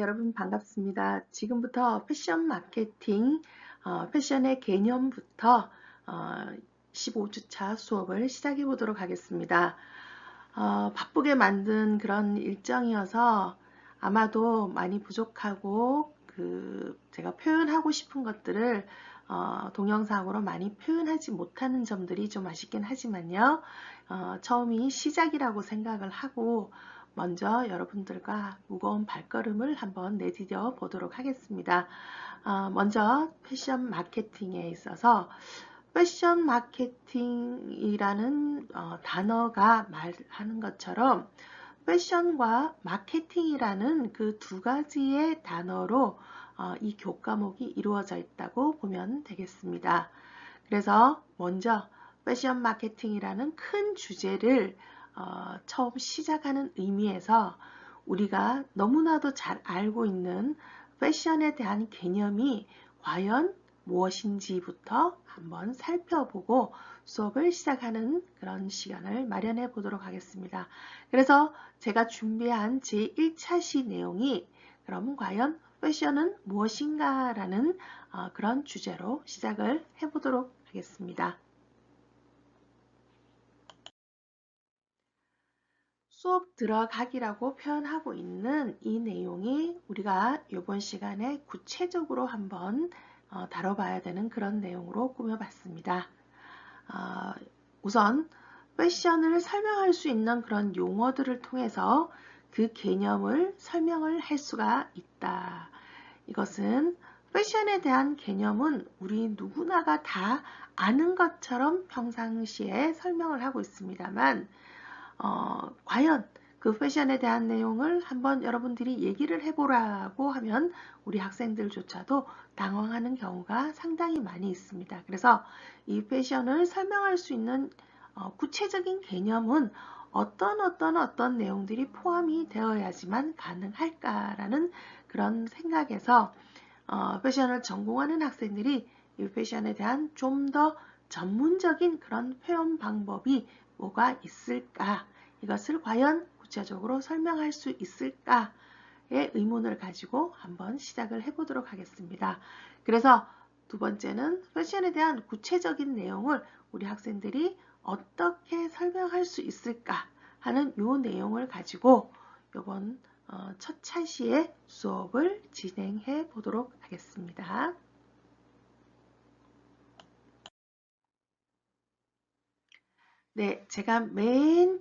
여러분 반갑습니다. 지금부터 패션 마케팅, 패션의 개념부터 15주차 수업을 시작해 보도록 하겠습니다. 바쁘게 만든 그런 일정이어서 아마도 많이 부족하고 제가 표현하고 싶은 것들을 동영상으로 많이 표현하지 못하는 점들이 좀 아쉽긴 하지만요. 처음이 시작이라고 생각을 하고 먼저 여러분들과 무거운 발걸음을 한번 내디뎌 보도록 하겠습니다. 먼저 패션 마케팅에 있어서 패션 마케팅이라는 단어가 말하는 것처럼 패션과 마케팅이라는 그 두 가지의 단어로 이 교과목이 이루어져 있다고 보면 되겠습니다. 그래서 먼저 패션 마케팅이라는 큰 주제를 처음 시작하는 의미에서 우리가 너무나도 잘 알고 있는 패션에 대한 개념이 과연 무엇인지부터 한번 살펴보고 수업을 시작하는 그런 시간을 마련해 보도록 하겠습니다. 그래서 제가 준비한 제1차 시 내용이 그럼 과연 패션은 무엇인가 라는 그런 주제로 시작을 해보도록 하겠습니다. 수업 들어가기라고 표현하고 있는 이 내용이 우리가 이번 시간에 구체적으로 한번 다뤄봐야 되는 그런 내용으로 꾸며봤습니다. 우선 패션을 설명할 수 있는 그런 용어들을 통해서 그 개념을 설명을 할 수가 있다. 이것은 패션에 대한 개념은 우리 누구나가 다 아는 것처럼 평상시에 설명을 하고 있습니다만 과연 그 패션에 대한 내용을 한번 여러분들이 얘기를 해보라고 하면 우리 학생들조차도 당황하는 경우가 상당히 많이 있습니다. 그래서 이 패션을 설명할 수 있는 구체적인 개념은 어떤 내용들이 포함이 되어야지만 가능할까라는 그런 생각에서 패션을 전공하는 학생들이 이 패션에 대한 좀 더 전문적인 그런 표현 방법이 뭐가 있을까? 이것을 과연 구체적으로 설명할 수 있을까의 의문을 가지고 한번 시작을 해보도록 하겠습니다. 그래서 두 번째는 패션에 대한 구체적인 내용을 우리 학생들이 어떻게 설명할 수 있을까 하는 이 내용을 가지고 이번 첫 차시의 수업을 진행해 보도록 하겠습니다. 네, 제가 맨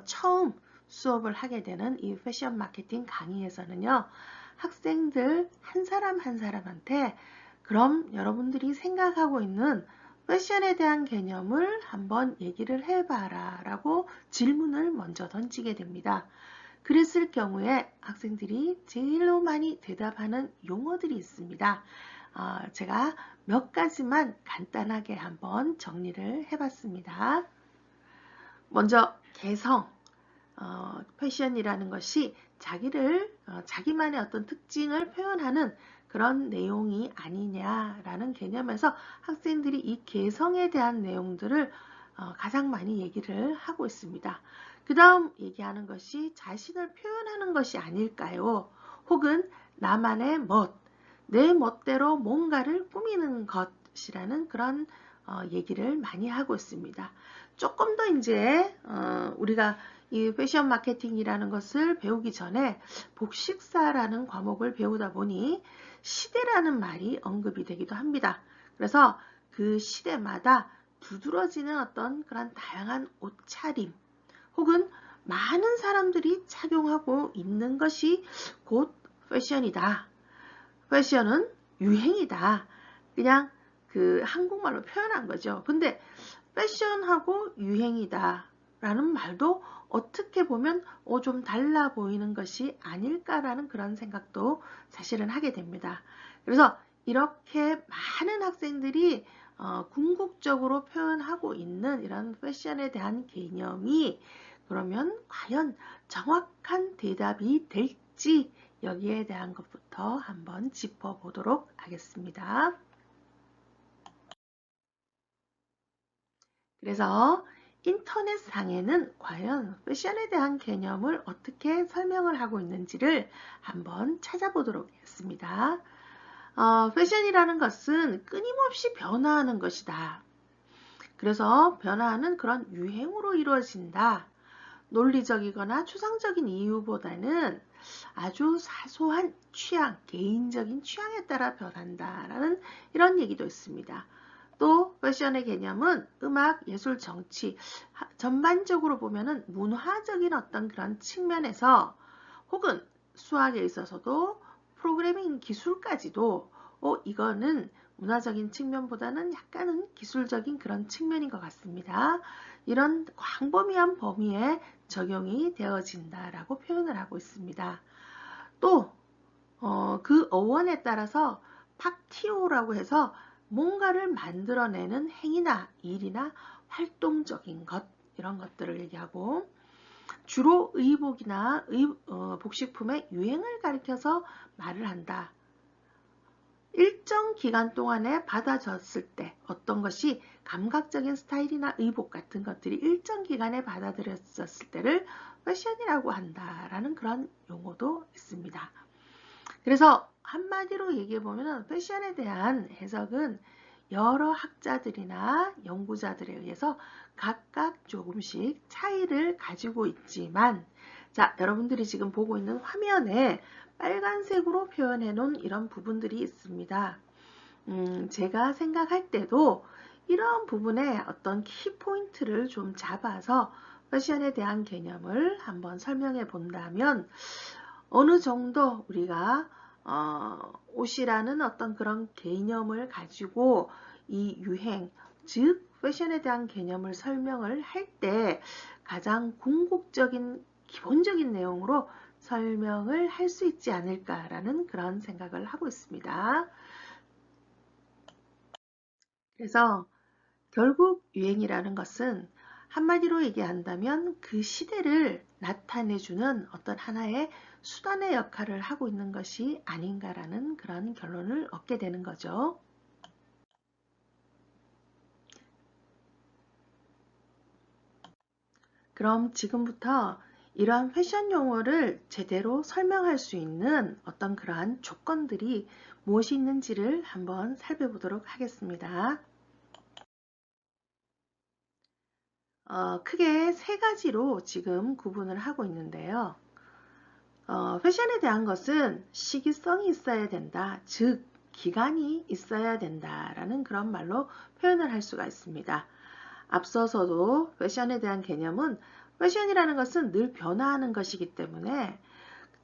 처음 수업을 하게 되는 이 패션 마케팅 강의에서는요, 학생들 한 사람 한 사람한테 그럼 여러분들이 생각하고 있는 패션에 대한 개념을 한번 얘기를 해봐라 라고 질문을 먼저 던지게 됩니다. 그랬을 경우에 학생들이 제일로 많이 대답하는 용어들이 있습니다. 제가 몇 가지만 간단하게 한번 정리를 해봤습니다. 먼저 개성, 패션이라는 것이 자기만의 어떤 특징을 표현하는 그런 내용이 아니냐라는 개념에서 학생들이 이 개성에 대한 내용들을 가장 많이 얘기를 하고 있습니다. 그 다음 얘기하는 것이 자신을 표현하는 것이 아닐까요? 혹은 나만의 멋, 내 멋대로 뭔가를 꾸미는 것이라는 그런 얘기를 많이 하고 있습니다. 조금 더 이제 우리가 이 패션 마케팅이라는 것을 배우기 전에 복식사라는 과목을 배우다 보니 시대라는 말이 언급이 되기도 합니다. 그래서 그 시대마다 두드러지는 어떤 그런 다양한 옷차림 혹은 많은 사람들이 착용하고 있는 것이 곧 패션이다. 패션은 유행이다. 그냥 그 한국말로 표현한 거죠. 근데 패션하고 유행이다 라는 말도 어떻게 보면 좀 달라 보이는 것이 아닐까라는 그런 생각도 사실은 하게 됩니다. 그래서 이렇게 많은 학생들이 궁극적으로 표현하고 있는 이런 패션에 대한 개념이 그러면 과연 정확한 대답이 될지 여기에 대한 것부터 한번 짚어보도록 하겠습니다. 그래서 인터넷상에는 과연 패션에 대한 개념을 어떻게 설명을 하고 있는지를 한번 찾아보도록 하겠습니다. 패션이라는 것은 끊임없이 변화하는 것이다. 그래서 변화하는 그런 유행으로 이루어진다. 논리적이거나 추상적인 이유보다는 아주 사소한 취향, 개인적인 취향에 따라 변한다라는 이런 얘기도 있습니다. 또 패션의 개념은 음악, 예술, 정치 전반적으로 보면은 문화적인 어떤 그런 측면에서 혹은 수학에 있어서도 프로그래밍 기술까지도 이거는 문화적인 측면보다는 약간은 기술적인 그런 측면인 것 같습니다. 이런 광범위한 범위에 적용이 되어진다라고 표현을 하고 있습니다. 또 그 어원에 따라서 팍티오라고 해서 뭔가를 만들어내는 행위나 일이나 활동적인 것 이런 것들을 얘기하고 주로 의복이나 복식품의 유행을 가리켜서 말을 한다. 일정 기간 동안에 받아졌을 때 어떤 것이 감각적인 스타일이나 의복 같은 것들이 일정 기간에 받아들여졌을 때를 패션이라고 한다라는 그런 용어도 있습니다. 그래서 한마디로 얘기해 보면 패션에 대한 해석은 여러 학자들이나 연구자들에 의해서 각각 조금씩 차이를 가지고 있지만 자, 여러분들이 지금 보고 있는 화면에 빨간색으로 표현해 놓은 이런 부분들이 있습니다. 제가 생각할 때도 이런 부분에 어떤 키포인트를 좀 잡아서 패션에 대한 개념을 한번 설명해 본다면 어느 정도 우리가 옷이라는 어떤 그런 개념을 가지고 이 유행, 즉 패션에 대한 개념을 설명을 할 때 가장 궁극적인 기본적인 내용으로 설명을 할 수 있지 않을까라는 그런 생각을 하고 있습니다. 그래서 결국 유행이라는 것은 한마디로 얘기한다면 그 시대를 나타내주는 어떤 하나의 수단의 역할을 하고 있는 것이 아닌가라는 그런 결론을 얻게 되는 거죠. 그럼 지금부터 이러한 패션 용어를 제대로 설명할 수 있는 어떤 그러한 조건들이 무엇이 있는지를 한번 살펴보도록 하겠습니다. 크게 세 가지로 지금 구분을 하고 있는데요. 패션에 대한 것은 시기성이 있어야 된다. 즉, 기간이 있어야 된다라는 그런 말로 표현을 할 수가 있습니다. 앞서서도 패션에 대한 개념은 패션이라는 것은 늘 변화하는 것이기 때문에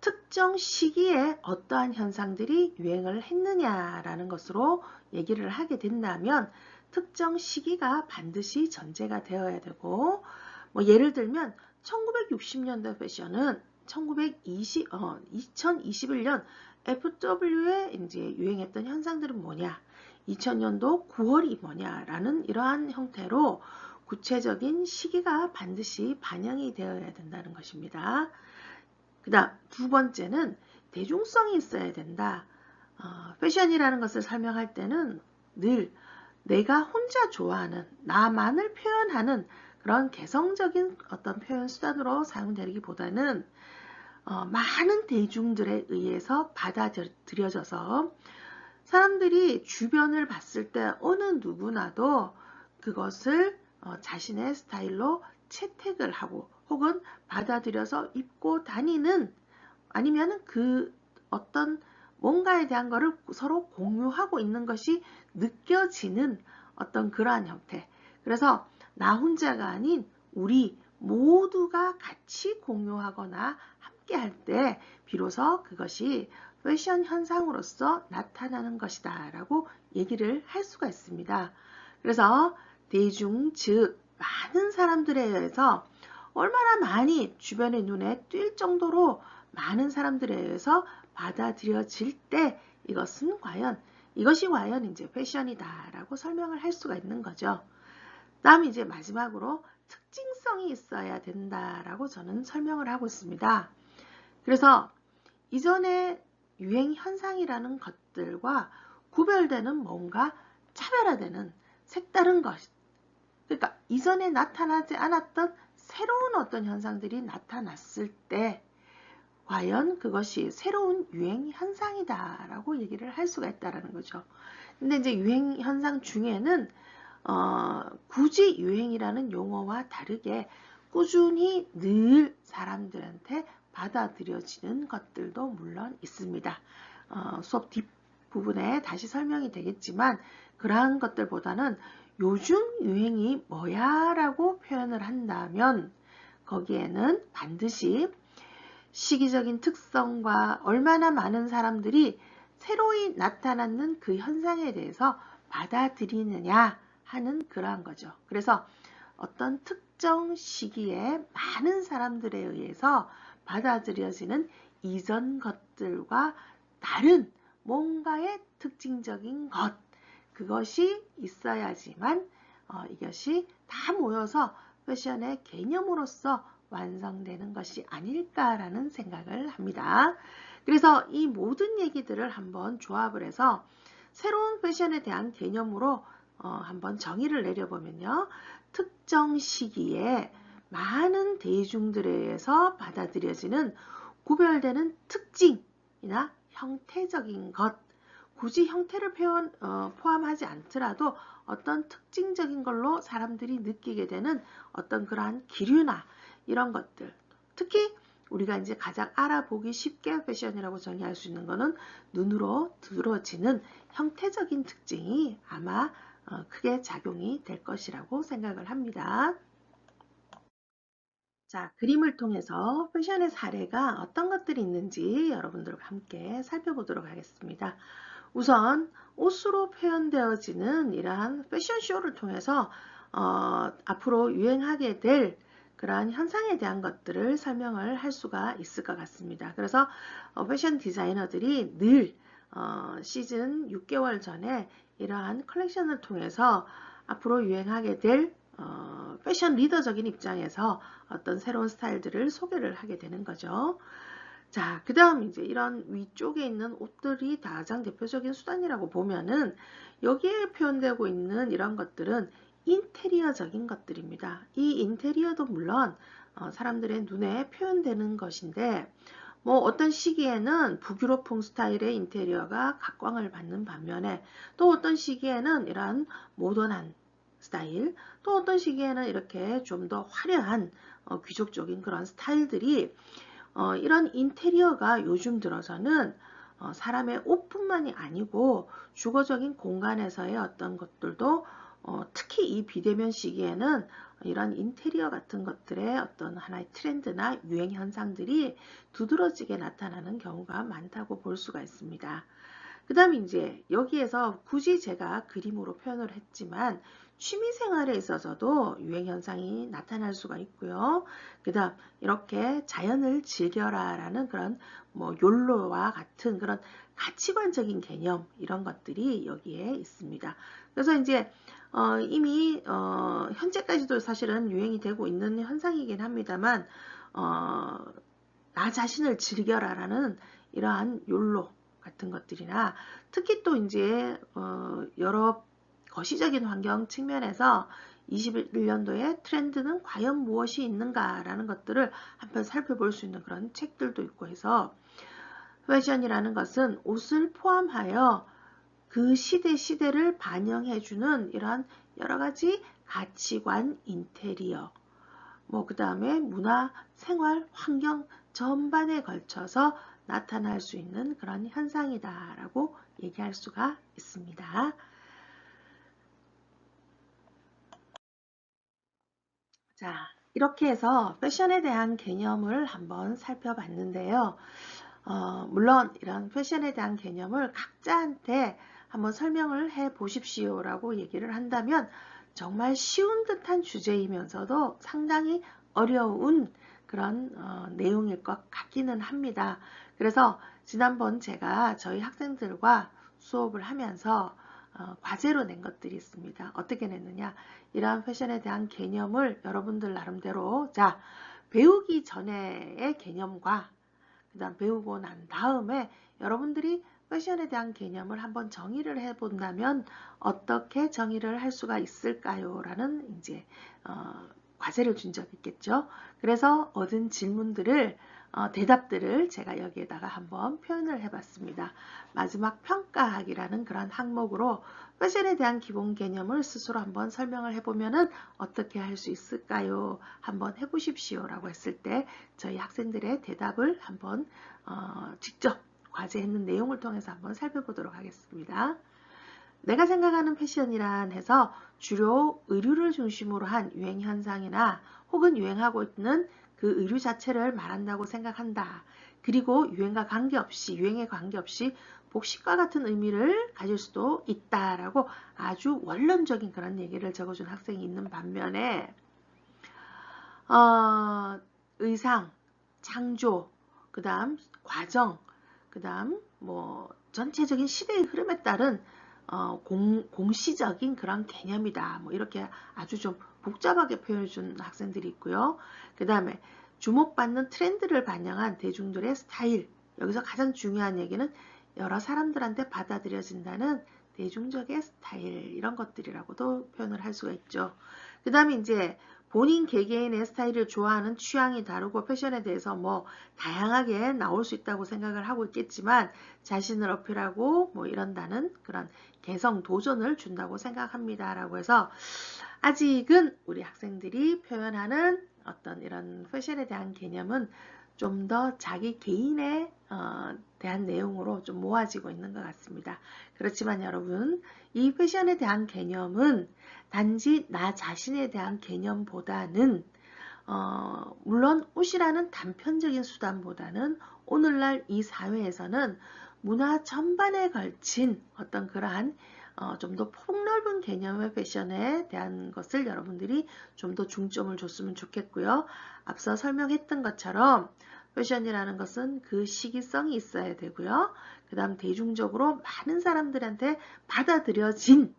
특정 시기에 어떠한 현상들이 유행을 했느냐라는 것으로 얘기를 하게 된다면 특정 시기가 반드시 전제가 되어야 되고 예를 들면 1960년대 패션은 2021년 FW에 이제 유행했던 현상들은 뭐냐 2000년도 9월이 뭐냐라는 이러한 형태로 구체적인 시기가 반드시 반영이 되어야 된다는 것입니다. 그 다음 두 번째는 대중성이 있어야 된다. 패션이라는 것을 설명할 때는 늘 내가 혼자 좋아하는 나만을 표현하는 그런 개성적인 어떤 표현 수단으로 사용되기보다는 많은 대중들에 의해서 받아들여져서 사람들이 주변을 봤을 때 어느 누구나도 그것을 자신의 스타일로 채택을 하고 혹은 받아들여서 입고 다니는 아니면 그 어떤 뭔가에 대한 것을 서로 공유하고 있는 것이 느껴지는 어떤 그러한 형태. 그래서 나 혼자가 아닌 우리 모두가 같이 공유하거나 함께 할 때 비로소 그것이 패션 현상으로서 나타나는 것이다 라고 얘기를 할 수가 있습니다. 그래서 대중 즉 많은 사람들에 의해서 얼마나 많이 주변의 눈에 띌 정도로 많은 사람들에 의해서 받아들여질 때 이것이 과연 이제 패션이다라고 설명을 할 수가 있는 거죠. 다음 이제 마지막으로 특징성이 있어야 된다라고 저는 설명을 하고 있습니다. 그래서 이전에 유행 현상이라는 것들과 구별되는 뭔가 차별화되는 색다른 것 그러니까 이전에 나타나지 않았던 새로운 어떤 현상들이 나타났을 때 과연 그것이 새로운 유행 현상이다라고 얘기를 할 수가 있다라는 거죠. 근데 이제 유행 현상 중에는 굳이 유행이라는 용어와 다르게 꾸준히 늘 사람들한테 받아들여지는 것들도 물론 있습니다. 수업 뒷부분에 다시 설명이 되겠지만 그러한 것들보다는 요즘 유행이 뭐야 라고 표현을 한다면 거기에는 반드시 시기적인 특성과 얼마나 많은 사람들이 새로이 나타나는 그 현상에 대해서 받아들이느냐 하는 그러한 거죠. 그래서 어떤 특정 시기에 많은 사람들에 의해서 받아들여지는 이전 것들과 다른 뭔가의 특징적인 것, 그것이 있어야지만 이것이 다 모여서 패션의 개념으로서 완성되는 것이 아닐까라는 생각을 합니다. 그래서 이 모든 얘기들을 한번 조합을 해서 새로운 패션에 대한 개념으로 한번 정의를 내려보면요. 특정 시기에 많은 대중들에 의해서 받아들여지는 구별되는 특징이나 형태적인 것, 굳이 형태를 포함하지 않더라도 어떤 특징적인 걸로 사람들이 느끼게 되는 어떤 그러한 기류나 이런 것들, 특히 우리가 이제 가장 알아보기 쉽게 패션이라고 정의할 수 있는 것은 눈으로 들어지는 형태적인 특징이 아마 크게 작용이 될 것이라고 생각을 합니다. 자, 그림을 통해서 패션의 사례가 어떤 것들이 있는지 여러분들과 함께 살펴보도록 하겠습니다. 우선 옷으로 표현되어지는 이러한 패션쇼를 통해서 앞으로 유행하게 될 그러한 현상에 대한 것들을 설명을 할 수가 있을 것 같습니다. 그래서 패션 디자이너들이 늘 시즌 6개월 전에 이러한 컬렉션을 통해서 앞으로 유행하게 될 패션 리더적인 입장에서 어떤 새로운 스타일들을 소개를 하게 되는 거죠. 자, 그 다음 이제 이런 위쪽에 있는 옷들이 가장 대표적인 수단이라고 보면은 여기에 표현되고 있는 이런 것들은 인테리어적인 것들입니다. 이 인테리어도 물론 사람들의 눈에 표현되는 것인데 뭐 어떤 시기에는 북유럽풍 스타일의 인테리어가 각광을 받는 반면에 또 어떤 시기에는 이러한 모던한 스타일, 또 어떤 시기에는 이렇게 좀 더 화려한 귀족적인 그런 스타일들이 이런 인테리어가 요즘 들어서는 사람의 옷뿐만이 아니고 주거적인 공간에서의 어떤 것들도 특히 이 비대면 시기에는 이런 인테리어 같은 것들의 어떤 하나의 트렌드나 유행 현상들이 두드러지게 나타나는 경우가 많다고 볼 수가 있습니다. 그 다음에 이제 여기에서 굳이 제가 그림으로 표현을 했지만 취미생활에 있어서도 유행현상이 나타날 수가 있고요. 그 다음 이렇게 자연을 즐겨라 라는 그런 뭐 욜로와 같은 그런 가치관적인 개념 이런 것들이 여기에 있습니다. 그래서 이제 이미 현재까지도 사실은 유행이 되고 있는 현상이긴 합니다만 나 자신을 즐겨라 라는 이러한 욜로 같은 것들이나 특히 또 이제 여러 거시적인 환경 측면에서 21년도의 트렌드는 과연 무엇이 있는가라는 것들을 한번 살펴볼 수 있는 그런 책들도 있고 해서 패션이라는 것은 옷을 포함하여 그 시대를 반영해주는 이러한 여러 가지 가치관, 인테리어, 뭐 그 다음에 문화, 생활, 환경 전반에 걸쳐서 나타날 수 있는 그런 현상이다라고 얘기할 수가 있습니다. 자, 이렇게 해서 패션에 대한 개념을 한번 살펴봤는데요. 물론 이런 패션에 대한 개념을 각자한테 한번 설명을 해 보십시오라고 얘기를 한다면 정말 쉬운 듯한 주제이면서도 상당히 어려운 그런 내용일 것 같기는 합니다. 그래서 지난번 제가 저희 학생들과 수업을 하면서 과제로 낸 것들이 있습니다. 어떻게 냈느냐? 이러한 패션에 대한 개념을 여러분들 나름대로 자 배우기 전에의 개념과 그 다음 배우고 난 다음에 여러분들이 패션에 대한 개념을 한번 정의를 해본다면 어떻게 정의를 할 수가 있을까요? 라는 이제 과제를 준 적이 있겠죠. 그래서 얻은 질문들을 대답들을 제가 여기에다가 한번 표현을 해봤습니다. 마지막 평가하기라는 그런 항목으로 패션에 대한 기본 개념을 스스로 한번 설명을 해보면은 어떻게 할 수 있을까요? 한번 해보십시오 라고 했을 때 저희 학생들의 대답을 한번 직접 과제했는 내용을 통해서 한번 살펴보도록 하겠습니다. 내가 생각하는 패션이란 해서 주로 의류를 중심으로 한 유행 현상이나 혹은 유행하고 있는 그 의류 자체를 말한다고 생각한다. 그리고 유행과 관계없이, 유행에 관계없이 복식과 같은 의미를 가질 수도 있다라고 아주 원론적인 그런 얘기를 적어준 학생이 있는 반면에 의상, 창조, 그 다음 과정, 그 다음 뭐 전체적인 시대의 흐름에 따른 공시적인 그런 개념이다. 뭐 이렇게 아주 좀 복잡하게 표현해 준 학생들이 있고요. 그 다음에 주목받는 트렌드를 반영한 대중들의 스타일. 여기서 가장 중요한 얘기는 여러 사람들한테 받아들여진다는 대중적의 스타일 이런 것들이라고도 표현을 할 수가 있죠. 그 다음에 이제 본인 개개인의 스타일을 좋아하는 취향이 다르고 패션에 대해서 뭐 다양하게 나올 수 있다고 생각을 하고 있겠지만 자신을 어필하고 뭐 이런다는 그런 개성 도전을 준다고 생각합니다. 라고 해서 아직은 우리 학생들이 표현하는 어떤 이런 패션에 대한 개념은 좀 더 자기 개인에 대한 내용으로 좀 모아지고 있는 것 같습니다. 그렇지만 여러분, 이 패션에 대한 개념은 단지 나 자신에 대한 개념보다는 물론 옷이라는 단편적인 수단보다는 오늘날 이 사회에서는 문화 전반에 걸친 어떤 그러한 좀 더 폭넓은 개념의 패션에 대한 것을 여러분들이 좀 더 중점을 줬으면 좋겠고요. 앞서 설명했던 것처럼 패션이라는 것은 그 시기성이 있어야 되고요. 그 다음 대중적으로 많은 사람들한테 받아들여진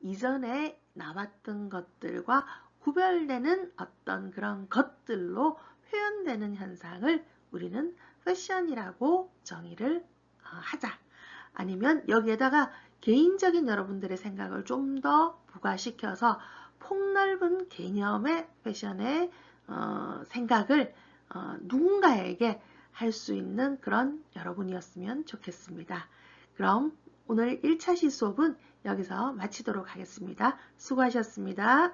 이전에 나왔던 것들과 구별되는 어떤 그런 것들로 표현되는 현상을 우리는 패션이라고 정의를 하자. 아니면 여기에다가 개인적인 여러분들의 생각을 좀 더 부과시켜서 폭넓은 개념의 패션의 생각을 누군가에게 할 수 있는 그런 여러분이었으면 좋겠습니다. 그럼 오늘 1차 시 수업은 여기서 마치도록 하겠습니다. 수고하셨습니다.